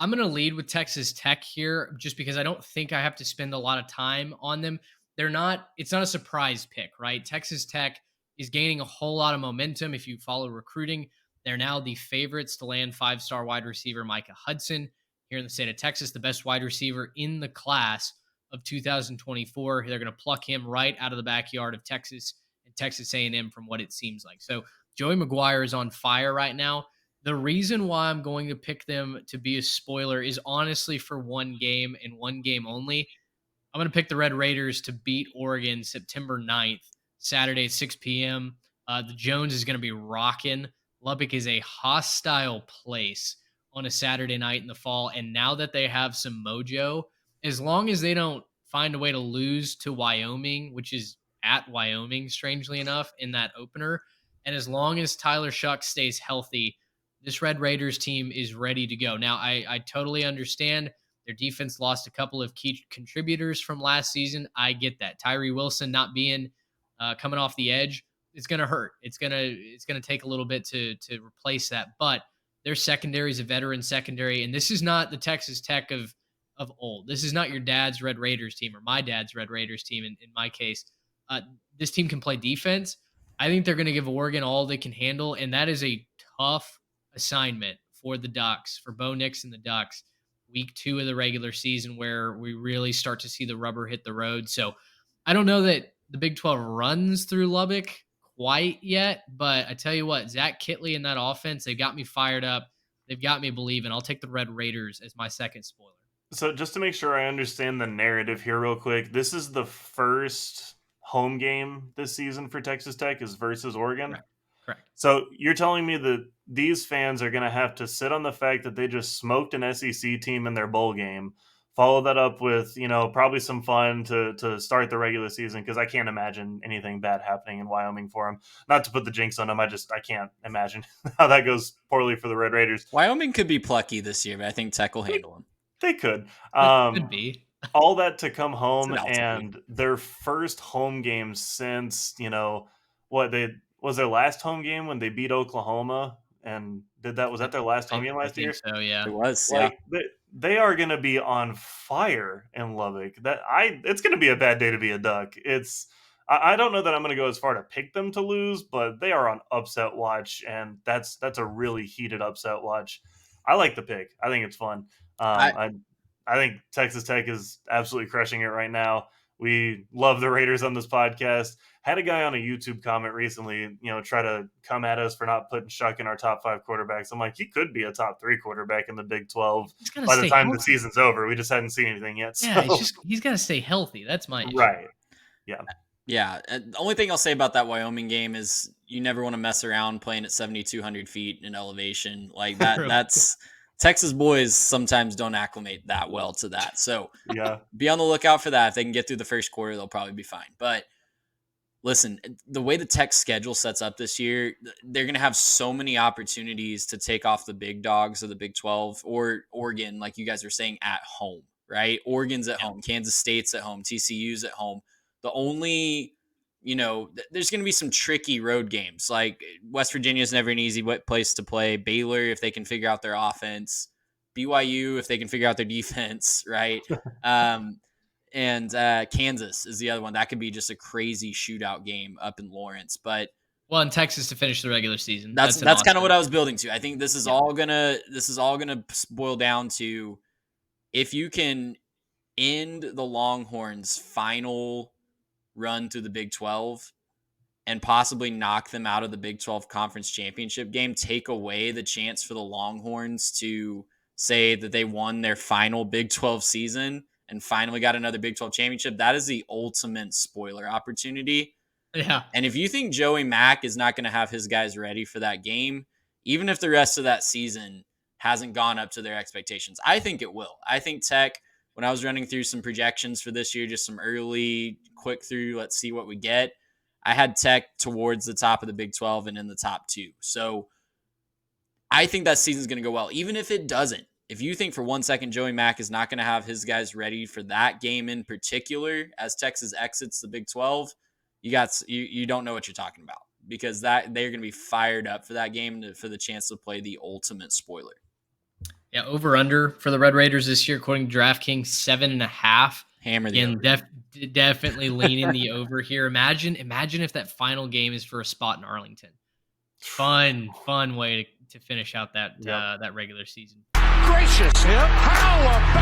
I'm going to lead with Texas Tech here just because I don't think I have to spend a lot of time on them. It's not a surprise pick, right? Texas Tech is gaining a whole lot of momentum. If you follow recruiting, they're now the favorites to land 5-star wide receiver Micah Hudson here in the state of Texas, the best wide receiver in the class of 2024. They're going to pluck him right out of the backyard of Texas and Texas A&M from what it seems like. So Joey McGuire is on fire right now. The reason why I'm going to pick them to be a spoiler is honestly for one game and one game only. I'm going to pick the Red Raiders to beat Oregon September 9th, Saturday at 6 p.m. The Jones is going to be rocking. Lubbock is a hostile place on a Saturday night in the fall. And now that they have some mojo, as long as they don't find a way to lose to Wyoming, which is at Wyoming, strangely enough, in that opener, and as long as Tyler Shuck stays healthy, this Red Raiders team is ready to go. Now, I totally understand their defense lost a couple of key contributors from last season. I get that. Tyree Wilson not being coming off the edge, it's going to hurt. It's gonna take a little bit to replace that. But their secondary is a veteran secondary, and this is not the Texas Tech of old. This is not your dad's Red Raiders team or my dad's Red Raiders team. In my case, this team can play defense. I think they're going to give Oregon all they can handle, and that is a tough assignment for the Ducks, for Bo Nix and the Ducks, week 2 of the regular season where we really start to see the rubber hit the road. So I don't know that the Big 12 runs through Lubbock quite yet, but I tell you what, Zach Kitley and that offense, they got me fired up. They've got me believing. I'll take the Red Raiders as my second spoiler. So just to make sure I understand the narrative here real quick, this is the first home game this season for Texas Tech is versus Oregon. Correct. Correct. So you're telling me that these fans are going to have to sit on the fact that they just smoked an SEC team in their bowl game, follow that up with, probably some fun to start the regular season, because I can't imagine anything bad happening in Wyoming for them. Not to put the jinx on them, I can't imagine how that goes poorly for the Red Raiders. Wyoming could be plucky this year, but I think Tech will handle them. They could. Could be. All that to come It's home an altitude. and their first home game since, what they was their last home game when they beat Oklahoma and did that. Was that their last home game I last year? think so, yeah. It was, yeah. Like they are going to be on fire in Lubbock. It's going to be a bad day to be a Duck. I don't know that I'm going to go as far to pick them to lose, but they are on upset watch, and that's a really heated upset watch. I like the pick. I think it's fun. I think Texas Tech is absolutely crushing it right now. We love the Raiders on this podcast. Had a guy on a YouTube comment recently, try to come at us for not putting Shuck in our top 5 quarterbacks. I'm like, he could be a top 3 quarterback in the Big 12 by the time the season's over. We just hadn't seen anything yet. So. Yeah, he's got to stay healthy. That's my issue. Right. Yeah. Yeah. The only thing I'll say about that Wyoming game is you never want to mess around playing at 7,200 feet in elevation like that. That's Texas boys sometimes don't acclimate that well to that. So yeah, be on the lookout for that. If they can get through the first quarter, they'll probably be fine. But listen, the way the Tech schedule sets up this year, they're going to have so many opportunities to take off the big dogs of the Big 12 or Oregon, like you guys are saying, at home, right? Oregon's at home, Kansas State's at home, TCU's at home. The only, there's going to be some tricky road games. Like West Virginia is never an easy place to play. Baylor, if they can figure out their offense. BYU, if they can figure out their defense, right? And Kansas is the other one. That could be just a crazy shootout game up in Lawrence. But in Texas to finish the regular season. That's kind of what I was building to. I think this is all gonna boil down to if you can end the Longhorns' final run through the Big 12 and possibly knock them out of the Big 12 conference championship game, take away the chance for the Longhorns to say that they won their final Big 12 season and finally got another Big 12 championship. That is the ultimate spoiler opportunity. Yeah. And if you think Joey Mack is not going to have his guys ready for that game, even if the rest of that season hasn't gone up to their expectations, I think it will. I think Tech, when I was running through some projections for this year, just some early quick through, let's see what we get, I had Tech towards the top of the Big 12 and in the top 2. So I think that season's going to go well. Even if it doesn't, if you think for 1 second Joey Mack is not going to have his guys ready for that game in particular, as Texas exits the Big 12, you don't know what you're talking about, because that they're going to be fired up for that game for the chance to play the ultimate spoiler. Yeah, over under for the Red Raiders this year, according to DraftKings, 7.5. Hammer the Again, over. definitely leaning the over here. Imagine if that final game is for a spot in Arlington. Fun way to finish out that Yep. that regular season. Gracious him. How about